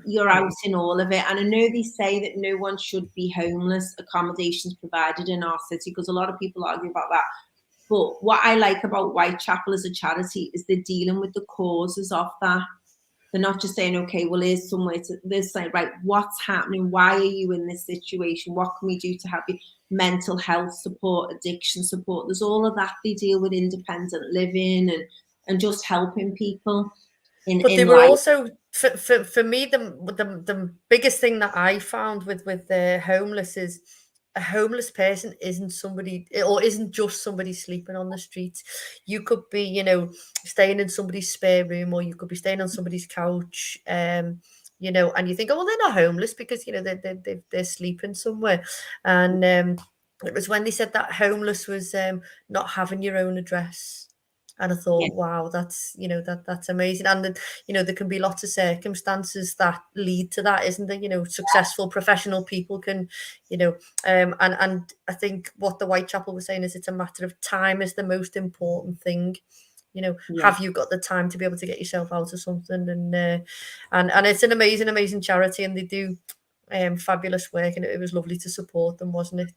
you're out in all of it. And I know they say that no one should be homeless, accommodations provided in our city, because a lot of people argue about that. But what I like about Whitechapel as a charity is they're dealing with the causes of that. They're not just saying, okay, well, here's somewhere to this, right, what's happening? Why are you in this situation? What can we do to help you? Mental health support, addiction support. There's all of that. They deal with independent living and just helping people.
But they were also, for me, the biggest thing that I found with the homeless is, a homeless person isn't just somebody sleeping on the streets. You could be, staying in somebody's spare room, or you could be staying on somebody's couch, and you think, oh, well, they're not homeless because, they're sleeping somewhere. And it was when they said that homeless was not having your own address. And I thought, wow, that's, that's amazing. And then, there can be lots of circumstances that lead to that, isn't there? Successful professional people can, and I think what the Whitechapel was saying is, it's a matter of time is the most important thing. Have you got the time to be able to get yourself out of something? And it's an amazing charity, and they do fabulous work, and it was lovely to support them, wasn't it?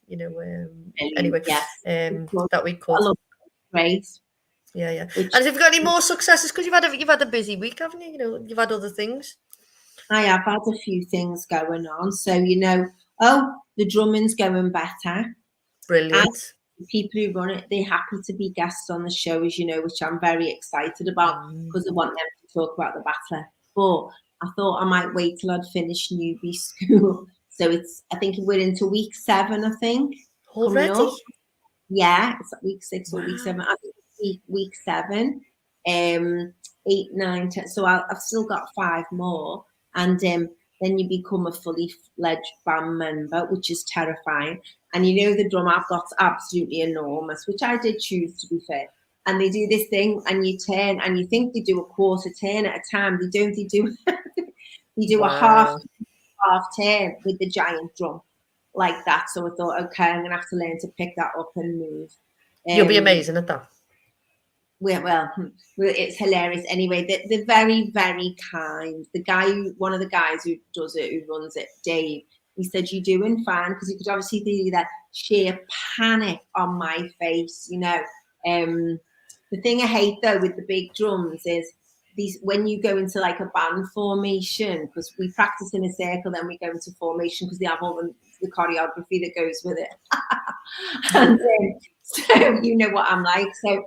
Anyway, that we could.
Great.
Yeah. And have you got any more successes? Because you've had a busy week, haven't you? You've had other things.
I have had a few things going on. So, the drumming's going better.
Brilliant.
And people who run it, they're happy to be guests on the show, as you know, which I'm very excited about, because I want them to talk about the Battler. But I thought I might wait till I'd finished newbie school. So I think we're into week 7, I think.
Already?
Yeah, it's week 6 or week 7. I think week 7, 8, 9, 10. So I've still got 5 more, and then you become a fully fledged band member, which is terrifying. And the drum I've got's absolutely enormous, which I did choose, to be fair. And they do this thing, and you turn, and you think they do a quarter turn at a time. They don't. They do they do a half turn with the giant drum like that. So I thought, okay, I'm gonna have to learn to pick that up and move.
You'll be amazing at that.
Well, it's hilarious. Anyway, they're very, very kind. One of the guys who does it, who runs it, Dave, he said, you're doing fine, because you could obviously see that sheer panic on my face, The thing I hate, though, with the big drums is when you go into like a band formation, because we practice in a circle, then we go into formation because they have all the choreography that goes with it. And so you know what I'm like. So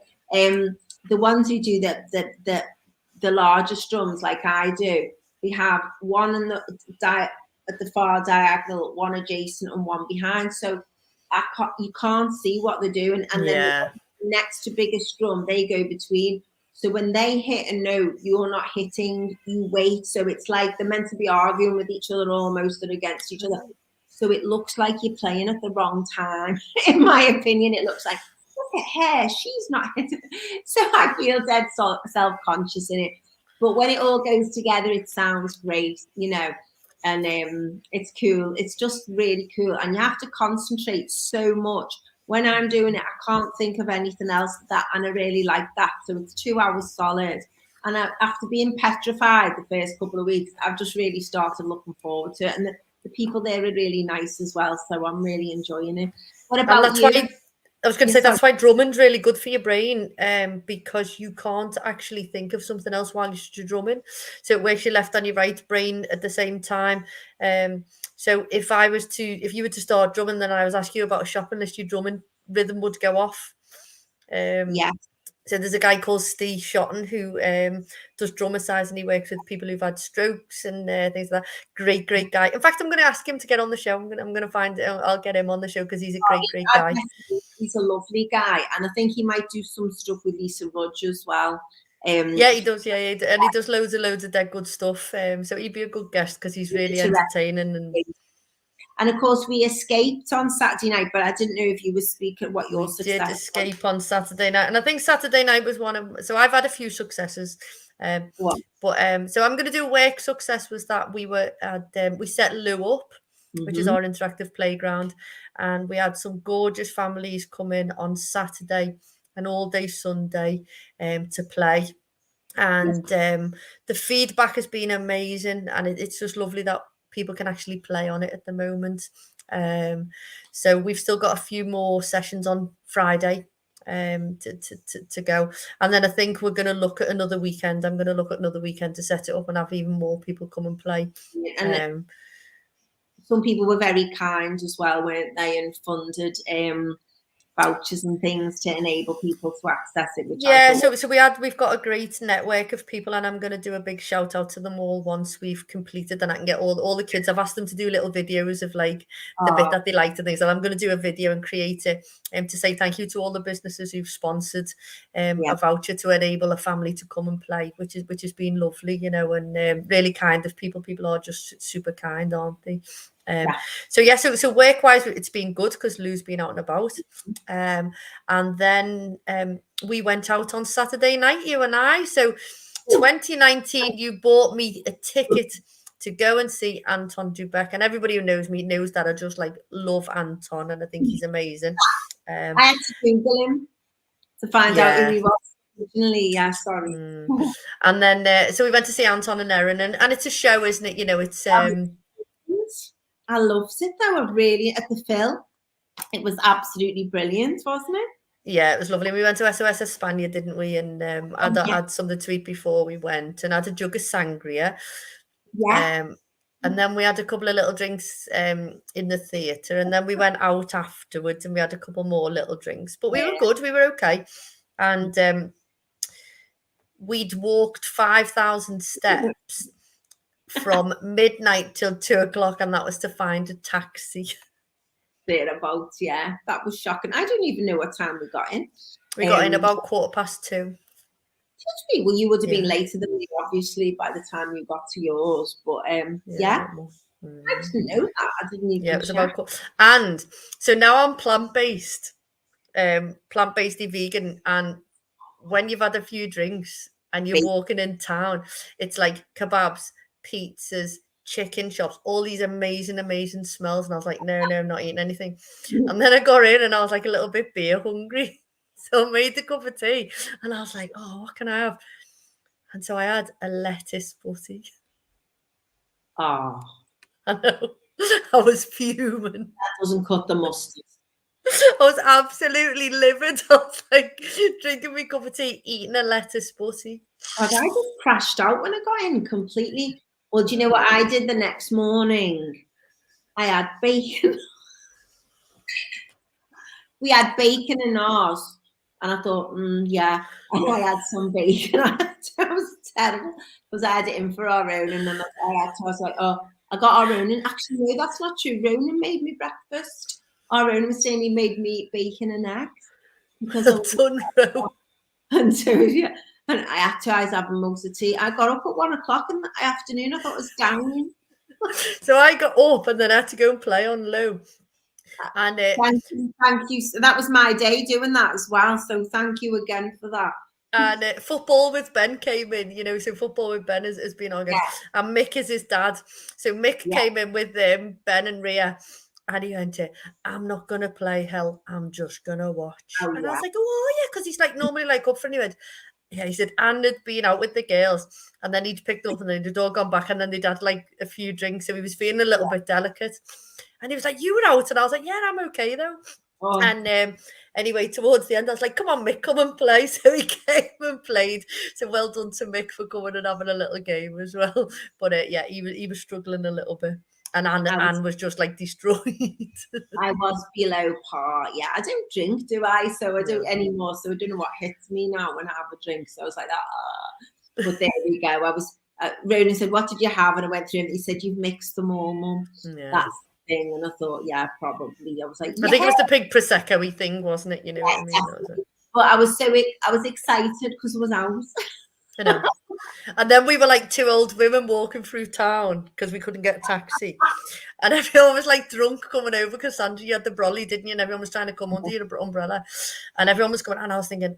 the ones who do the largest drums, like I do, we have one at the far diagonal, one adjacent, and one behind. So you can't see what they're doing. And then the next to biggest drum, they go between. So when they hit a note, you're not hitting, you wait. So it's like they're meant to be arguing with each other almost, or against each other. So it looks like you're playing at the wrong time. In my opinion, it looks like, look at her, she's not hitting. So I feel dead self-conscious in it. But when it all goes together, it sounds great, and it's cool. It's just really cool. And you have to concentrate so much. When I'm doing it, I can't think of anything else and I really like that. So it's 2 hours solid. And after being petrified the first couple of weeks, I've just really started looking forward to it. And the people there are really nice as well. So I'm really enjoying it. What about
that's
you?
why I was going to say that's why drumming's really good for your brain, because you can't actually think of something else while you're drumming. So it works your left and your right brain at the same time. So if you were to start drumming, then I was asking you about a shopping list, your drumming rhythm would go off.
Yeah.
So there's a guy called Steve Shotton who does drum exercise, and he works with people who've had strokes and things like that. Great guy. In fact, I'm going to ask him to get on the show. I'm going to find it. I'll get him on the show because he's a great guy.
He's a lovely guy, and I think he might do some stuff with Lisa Rudge as well.
Yeah, he does. Yeah, and he does loads of dead good stuff. So he'd be a good guest because he's really entertaining.
And of course, we escaped on Saturday night, but I didn't know if you were speaking what your success was.
Did escape on Saturday night, and I think Saturday night was one of. So I've had a few successes, so I'm going to do a work success. Was that we were at we set Lou up, which is our interactive playground, and we had some gorgeous families come in on Saturday and all day Sunday to play. And the feedback has been amazing, and it's just lovely that people can actually play on it at the moment. So we've still got a few more sessions on Friday to go, and then I think we're going to look at another weekend. I'm going to look at another weekend to set it up and have even more people come and play.
And some people were very kind as well, weren't they, and funded vouchers and things to enable people to access it.
So we've got a great network of people, and I'm going to do a big shout out to them all once we've completed, and I can get all the kids. I've asked them to do little videos of like the bit that they liked and things. And I'm going to do a video and create it to say thank you to all the businesses who've sponsored a voucher to enable a family to come and play, which has been lovely, and really kind of people. People are just super kind, aren't they? So work wise it's been good because Lou's been out and about, and then we went out on Saturday night, you and I. So 2019 you bought me a ticket to go and see Anton Dubek, and everybody who knows me knows that I just like love Anton and I think he's amazing.
I had to Google him to find out who he was originally.
And then so we went to see Anton and Erin, and it's a show, isn't it? It's
I loved it though. I really, at the Phil, it was absolutely brilliant, wasn't it?
Yeah, it was lovely. We went to SOS España, didn't we? And I had something to eat before we went, and I had a jug of sangria.
Yeah.
And then we had a couple of little drinks in the theatre, and then we went out afterwards, and we had a couple more little drinks. But we were good. We were okay, and we'd walked 5,000 steps from midnight till 2:00, and that was to find a taxi.
Thereabouts, yeah. That was shocking. I don't even know what time we got in.
We got in about 2:15.
Well, you would have been later than me, obviously, by the time you got to yours. But I didn't know that. I didn't even.
Yeah, it was about cool. And so now I'm plant-based vegan, and when you've had a few drinks and you're walking in town, it's like kebabs, pizzas, chicken shops, all these amazing smells, and I was like, no, I'm not eating anything. And then I got in and I was like a little bit beer hungry, so I made a cup of tea and I was like, oh, what can I have? And so I had a lettuce butty.
I
know. I was fuming.
That doesn't cut the mustard.
I was absolutely livid. I was like drinking my cup of tea, eating a lettuce butty.
I just crashed out when I got in completely. Well, do you know what I did the next morning? I had bacon. We had bacon in ours. And I thought, yeah, I had some bacon. It was terrible because I had it in for our own. And then I was like, oh, I got our own. And actually, no, that's not true. Ronan made me breakfast. Our own was saying he made me bacon and eggs. Because and so, yeah. And I had having most of tea. I got up at 1:00 in the afternoon. I thought it was down.
So I got up and then I had to go and play on low. And
thank you. So that was my day doing that as well. So thank you again for that.
And football with Ben came in, so football with Ben has been on. And Mick is his dad. So Mick came in with Ben and Ria. And he went, I'm not going to play, Hell. I'm just going to watch. And I was like, oh, yeah, because he's like normally like up for new. Yeah, he said Anne had been out with the girls, and then he'd picked up, and then they'd all gone back, and then they'd had like a few drinks, so he was feeling a little bit delicate. And he was like, "You were out," and I was like, "Yeah, I'm okay though."
Oh.
And anyway, towards the end, I was like, "Come on, Mick, come and play." So he came and played. So well done to Mick for coming and having a little game as well. But yeah, he was struggling a little bit, and Anne was just like destroyed.
I was below par. Yeah, I don't drink, do I? So I don't anymore. So I don't know what hits me now when I have a drink. So I was like, But there we go. I was. Ronan said, "What did you have?" And I went through it. He said, "You've mixed them all, Mum."
Yeah.
That's the thing. And I thought, yeah, probably. I was like,
I think it was the pig prosecco-y thing, wasn't it? You know what I mean?
But I was excited because I was out.
I know. And then we were like two old women walking through town because we couldn't get a taxi. And everyone was like drunk coming over because Sandra, you had the brolly, didn't you? And everyone was trying to come under your umbrella. And everyone was coming. And I was thinking,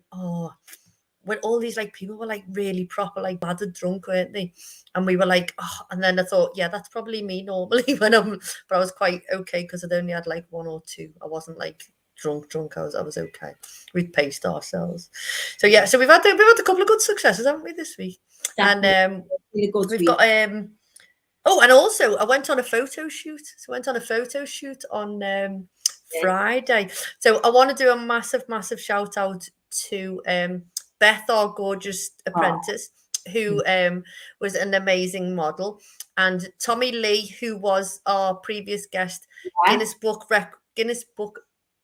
when all these like people were like really proper, like battered drunk, weren't they? And we were like, and then I thought, yeah, that's probably me normally but I was quite okay because I'd only had like one or two. I wasn't like drunk. I was okay. We'd paced ourselves. So yeah, so we've had a couple of good successes, haven't we, this week?
Definitely.
And
Really good
we've
week.
got and also I went on a photo shoot. So I went on a photo shoot on Friday. So I want to do a massive shout out to Beth, our gorgeous apprentice, who was an amazing model, and Tommy Lee, who was our previous guest, Guinness Book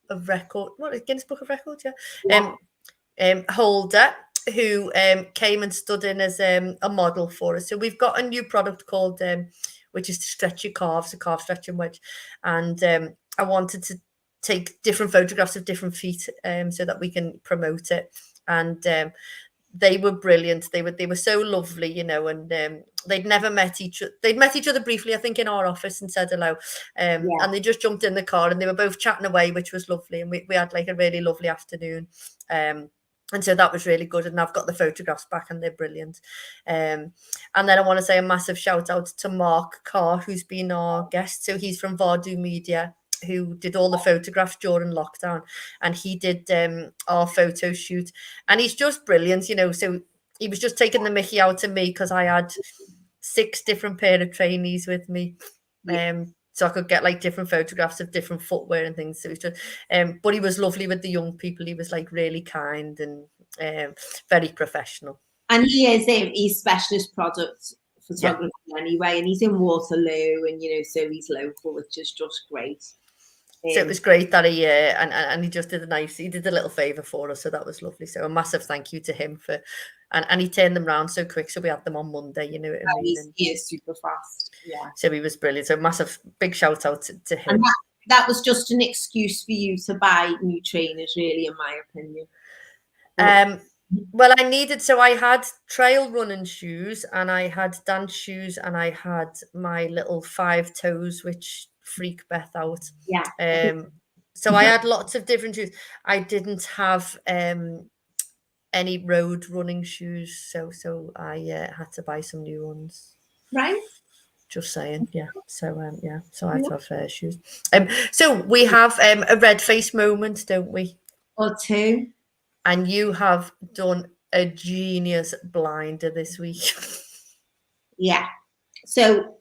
of Record. What is Guinness Book of Records? Yeah. Holder, who came and stood in as a model for us. So we've got a new product called which is to stretch your calves, a calf stretching wedge, and I wanted to take different photographs of different feet so that we can promote it. And they were brilliant. They were so lovely, you know, and they'd never met each other. They'd met each other briefly, I think, in our office and said hello. And they just jumped in the car and they were both chatting away, which was lovely. And we had like a really lovely afternoon. And so that was really good. And I've got the photographs back and they're brilliant. And then I want to say a massive shout out to Mark Carr, who's been our guest. So he's from Vardu Media, who did all the photographs during lockdown, and he did our photo shoot, and he's just brilliant, you know. So he was just taking the mickey out of me because I had 6 different pair of trainees with me, so I could get like different photographs of different footwear and things. So it was just, but he was lovely with the young people. He was like really kind and very professional.
And he's specialist product photography anyway, and he's in Waterloo, and you know, so he's local, which is just great.
So it was great that he and he just did he did a little favour for us, so that was lovely. So a massive thank you to him for, and he turned them round so quick, so we had them on Monday. You know what I mean?
He is super fast. Yeah.
So he was brilliant. So massive big shout out to him.
And that was just an excuse for you to buy new trainers, really, in my opinion.
Well, I needed, so I had trail running shoes and I had dance shoes and I had my little 5 toes, which freak Beth out.
Yeah.
So I had lots of different shoes. I didn't have any road running shoes, so I had to buy some new ones.
Right.
Just saying, yeah. So so I had to have shoes. So we have a red face moment, don't we?
Or 2.
And you have done a genius blinder this week.
Yeah. So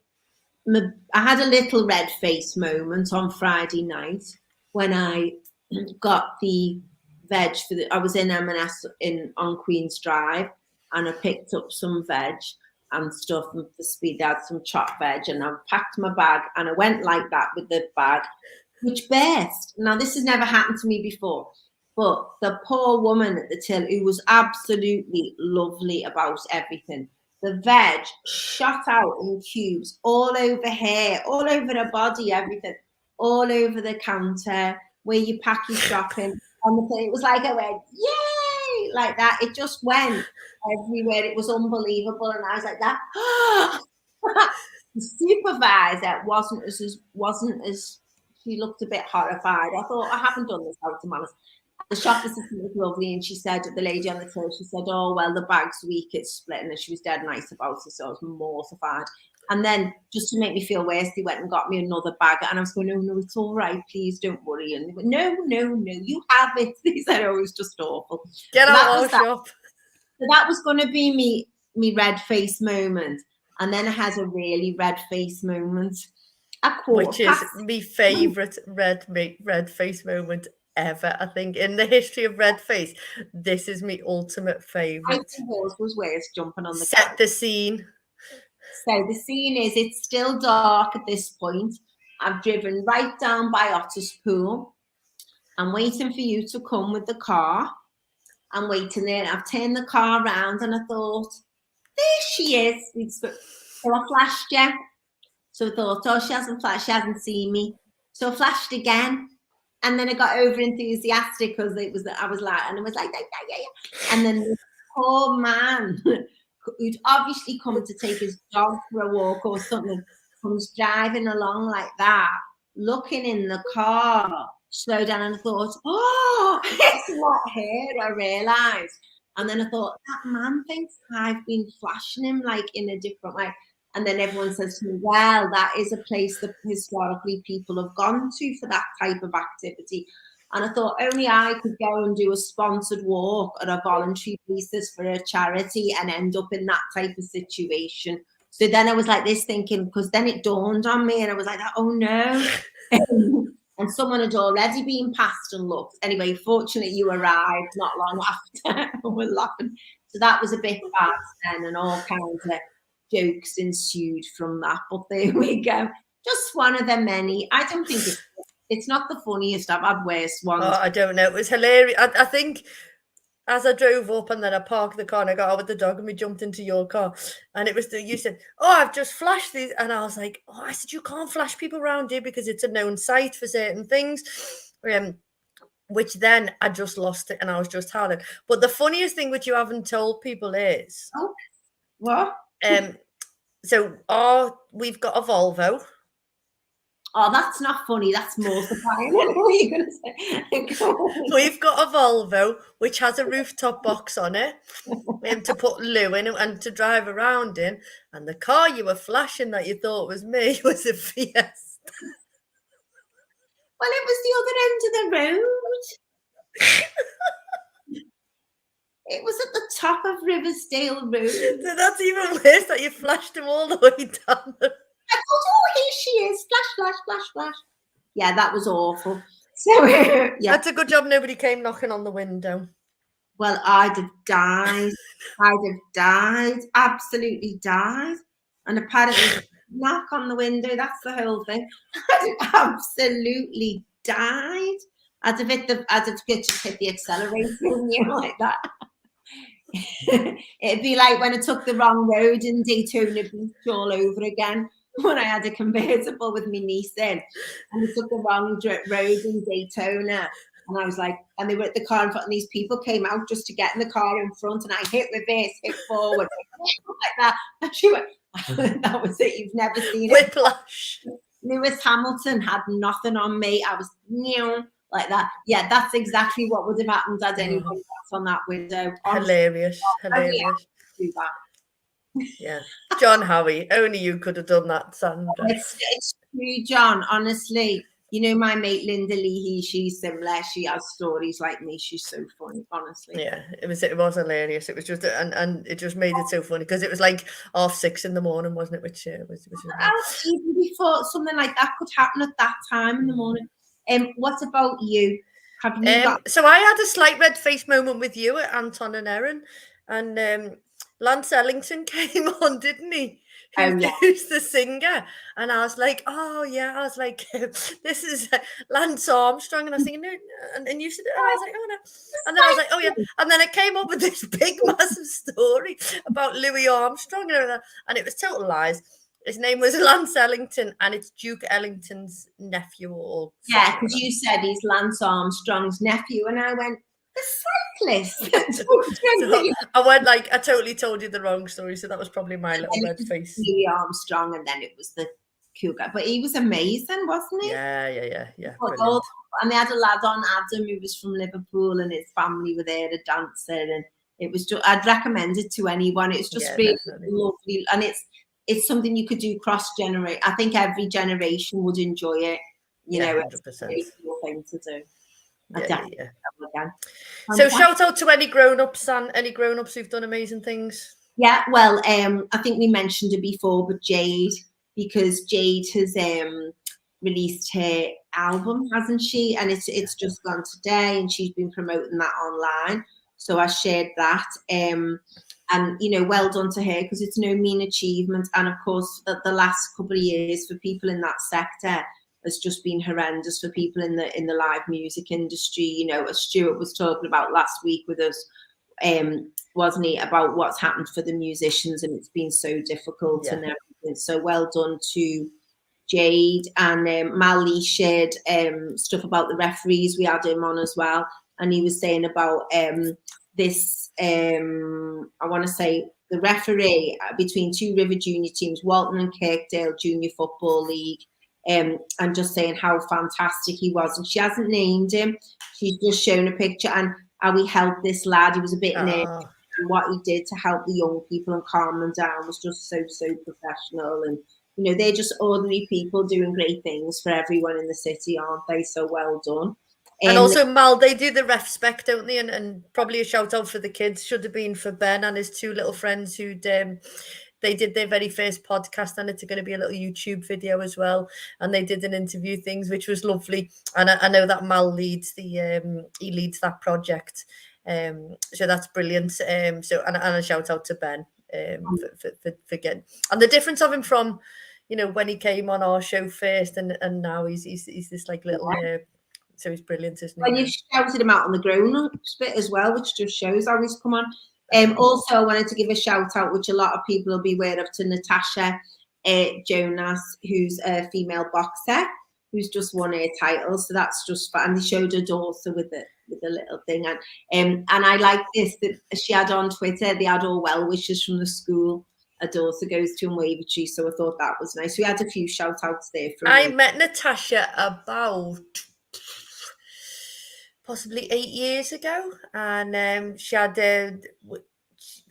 I had a little red face moment on Friday night when I got the veg I was in M&S on Queen's Drive, and I picked up some veg and stuff and for speed. I had some chopped veg and I packed my bag and I went like that with the bag, which burst. Now, this has never happened to me before. But the poor woman at the till, who was absolutely lovely about everything, the veg shot out in cubes all over her, all over her body, everything, all over the counter where you pack your shopping. And it was like I went, yay, like that. It just went everywhere. It was unbelievable. And I was like that. The supervisor wasn't as she looked a bit horrified. I thought, I haven't done this out of malice. The shop assistant was lovely, and she said, the lady on the till, she said, oh, well, the bag's weak, it's splitting, and she was dead nice about it, so I was mortified. And then, just to make me feel worse, they went and got me another bag, and I was going, no, it's all right, please don't worry. And they went, no, you have it. They said, oh, it was just awful.
Get out of our shop.
So that was going to be me red face moment. And then I had a really red face moment.
Which is my favourite red face moment ever. I think in the history of red face, this is my ultimate favourite.
I think yours was worse, jumping on the
Set the scene.
So the scene is, it's still dark at this point. I've driven right down by Otter's Pool. I'm waiting for you to come with the car. I'm waiting there. I've turned the car around and I thought, there she is. So I flashed you. So I thought, oh, she hasn't flashed, she hasn't seen me. So I flashed again. And then I got over enthusiastic because I was like, yeah. And then the poor man who'd obviously come to take his dog for a walk or something, comes driving along like that, looking in the car, slow down, and I thought, oh, it's not her, I realised. And then I thought, that man thinks I've been flashing him like in a different way. And then everyone says to me, well, that is a place that historically people have gone to for that type of activity. And I thought only I could go and do a sponsored walk at a voluntary basis for a charity and end up in that type of situation. So then I was like this thinking, because then it dawned on me and I was like, oh no. And someone had already been past and looked. Anyway, fortunately you arrived not long after. We're laughing. So that was a bit bad then, and all kinds of jokes ensued from that. But there we go. Just one of the many. I don't think it's not the funniest. I've had worse ones.
Oh, I don't know. It was hilarious. I think as I drove up and then I parked the car and I got out with the dog and we jumped into your car and it was you said, oh, I've just flashed these. And I was like, oh, I said, you can't flash people around here because it's a known site for certain things. Which then I just lost it and I was just howling. But the funniest thing which you haven't told people is...
Oh, what?
So we've got a Volvo.
Oh, that's not funny. That's mortifying. What are you going to say?
We've got a Volvo which has a rooftop box on it to put Lou in and to drive around in. And the car you were flashing that you thought was me was a Fiesta.
Well, it was the other end of the road. It was at the top of Riversdale Road.
So that's even worse that you flashed him all the way down.
I thought, oh, here she is. Flash. Yeah, that was awful. So, yeah.
That's a good job nobody came knocking on the window.
Well, I'd have died. Absolutely died. And apparently, knock on the window, that's the whole thing. I'd have absolutely died. I'd have just hit the accelerator and like that. It'd be like when I took the wrong road in Daytona Beach all over again. When I had a convertible with my niece in, and we took the wrong road in Daytona, and I was like, and they were at the car in front, and these people came out just to get in the car in front, and I hit reverse, hit forward, like that. And she went, that was it. You've never seen it.
Whiplash.
Lewis Hamilton had nothing on me. I was like that. Yeah, that's exactly what would have happened had anyone got on that window. Honestly,
hilarious.
Do that.
Yeah, John Howie, only you could have done that, Sandra.
It's true, John. Honestly, you know my mate Linda Leahy. She's similar. She has stories like me. She's so funny, honestly.
Yeah, it was hilarious. It was just and it just made it so funny because it was like 6:30 in the morning, wasn't it? Which was
even before something like that could happen at that time in the morning. What about you? Have you got?
So I had a slight red face moment with you at Anton and Erin, and Lance Ellington came on, didn't he? Who's the singer? And I was like, oh yeah, I was like, this is Lance Armstrong, and I was thinking, no, and you said, and I was like, oh no, and then I was like, oh yeah, and then I came up with this big massive story about Louis Armstrong and it was total lies. His name was Lance Ellington, and it's Duke Ellington's nephew.
Yeah, because you said he's Lance Armstrong's nephew, and I went, the cyclist.
So I went like, I totally told you the wrong story, so that was probably my little red face.
Louis Armstrong, and then it was the cool guy, but he was amazing, wasn't he?
Yeah.
And they had a lad on, Adam, who was from Liverpool, and his family were there, a dancer, and it was just, I'd recommend it to anyone. It's just really lovely, and it's something you could do cross-generate. I think every generation would enjoy it. You know,
100%.
It's a really cool thing to do. Again.
So shout out to any grown-ups and any grown-ups who've done amazing things.
Yeah, well, I think we mentioned it before, but Jade, because Jade has released her album, hasn't she? And it's just gone today, and she's been promoting that online. So I shared that. And, you know, well done to her, because it's no mean achievement. And of course, the last couple of years for people in that sector has just been horrendous for people in the live music industry. You know, as Stuart was talking about last week with us, wasn't he, about what's happened for the musicians, and it's been so difficult and everything. So well done to Jade. And Mal Lee shared stuff about the referees. We had him on as well, and he was saying about this, I want to say, the referee between two River Junior teams, Walton and Kirkdale Junior Football League, and just saying how fantastic he was. And she hasn't named him, she's just shown a picture, and how he helped this lad. He was a bit nervous, and what he did to help the young people and calm them down was just so professional. And, you know, they're just ordinary people doing great things for everyone in the city, aren't they? So well done.
And also, Mal, they do the ref spec, don't they? And probably a shout out for the kids should have been for Ben and his two little friends who'd they did their very first podcast, and it's going to be a little YouTube video as well. And they did an interview things, which was lovely. And I know that Mal leads he leads that project. So that's brilliant. So and a shout out to Ben for getting, and the difference of him from, you know, when he came on our show first and now he's this like little. So he's brilliant, isn't he?
And you've shouted him out on the grown-ups bit as well, which just shows how he's come on. Also, I wanted to give a shout out, which a lot of people will be aware of, to Natasha Jonas, who's a female boxer, who's just won her title. So that's just fun. And they showed her daughter with the little thing. And I like this, that she had on Twitter, they had all well wishes from the school. A daughter goes to in Wavertree, so I thought that was nice. We had a few shout outs there.
I met Natasha about possibly 8 years ago, and she had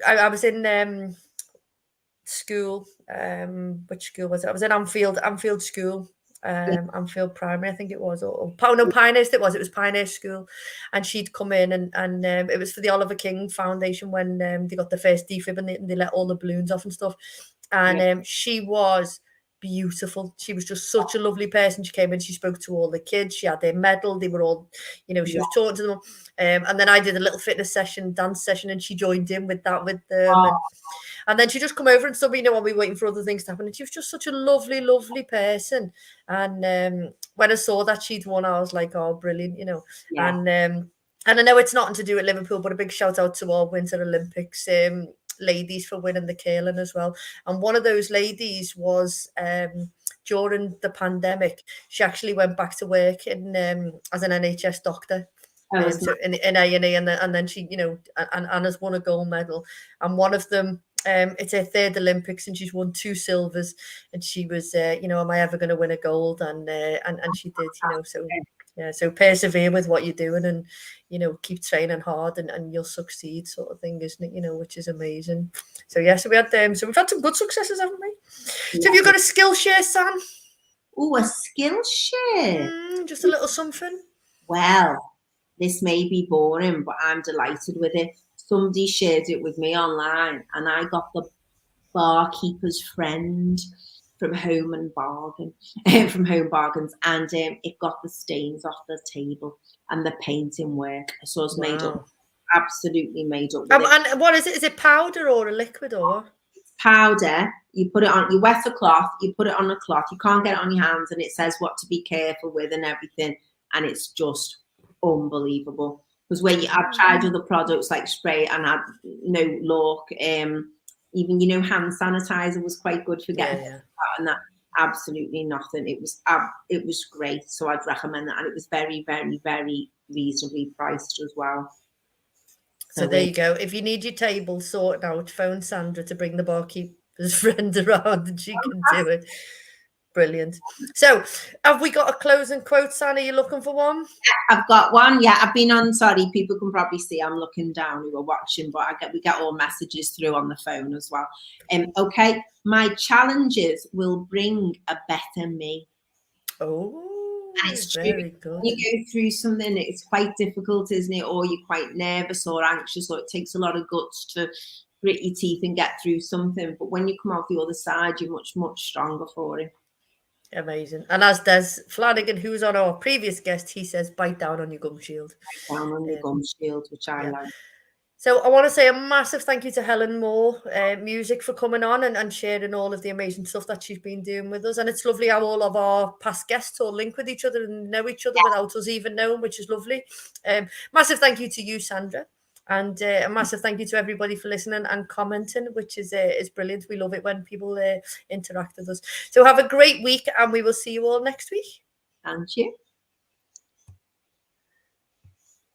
I was in school. Which school was it? I was in Anfield School, Anfield Primary, I think it was, or no, Pinehurst. It was Pinehurst School, and she'd come in, and it was for the Oliver King Foundation when they got the first defib, and they let all the balloons off and stuff, and she was beautiful. She was just such a lovely person. She came in, she spoke to all the kids, she had their medal, they were all, you know, she was talking to them, and then I did a little fitness session, dance session, and she joined in with that with them, and then she just come over and stuff, you know, while we were waiting for other things to happen, and she was just such a lovely person. And when I saw that she'd won, I was like, oh, brilliant, you know. And I know it's nothing to do with Liverpool, but a big shout out to our Winter Olympics ladies for winning the curling as well. And one of those ladies was during the pandemic, she actually went back to work in as an NHS doctor. So in A&E, and then she, you know, and has won a gold medal. And one of them, it's her third Olympics, and she's won 2 silvers. And she was, you know, am I ever going to win a gold? And she did, you know. So yeah, so persevere with what you're doing, and, you know, keep training hard, and you'll succeed, sort of thing, isn't it? You know, which is amazing. So yeah, so we had so we've had some good successes, haven't we? So have you got a skill share, Sam?
Oh, a skill share.
Just a little something.
Well, this may be boring, but I'm delighted with it. Somebody shared it with me online, and I got the barkeeper's friend from Home Bargains, and it got the stains off the table and the painting work. So it's made up, absolutely made up.
And what is it? Is it powder or a liquid or?
It's powder. You put it on. You wet a cloth. You put it on a cloth. You can't get it on your hands, and it says what to be careful with and everything. And it's just unbelievable. Because I've tried other products like spray and had no luck. Even, you know, hand sanitizer was quite good for getting that, and that absolutely nothing. It was great, so I'd recommend that, and it was very, very, very reasonably priced as well.
So there you go. If you need your table sorted out, phone Sandra to bring the barkeeper's friend around, and she can do it. Brilliant. So, have we got a closing quote, San? Are you looking for one?
I've got one. Yeah, I've been on. Sorry, people can probably see I'm looking down who are watching, but we get all messages through on the phone as well. Okay, my challenges will bring a better me.
Oh,
And it's true.
Very good.
When you go through something, it's quite difficult, isn't it? Or you're quite nervous or anxious, or it takes a lot of guts to grit your teeth and get through something. But when you come out the other side, you're much, much stronger for it.
Amazing. And as Des Flanagan, who's on our previous guest, he says, bite down on your gum shield.
Down on your gum shield, which I like.
So I want to say a massive thank you to Helen MAW Music for coming on and sharing all of the amazing stuff that she's been doing with us. And it's lovely how all of our past guests all link with each other and know each other without us even knowing, which is lovely. Massive thank you to you, Sandra. And a massive thank you to everybody for listening and commenting, which is brilliant. We love it when people interact with us. So have a great week, and we will see you all next week.
Thank you.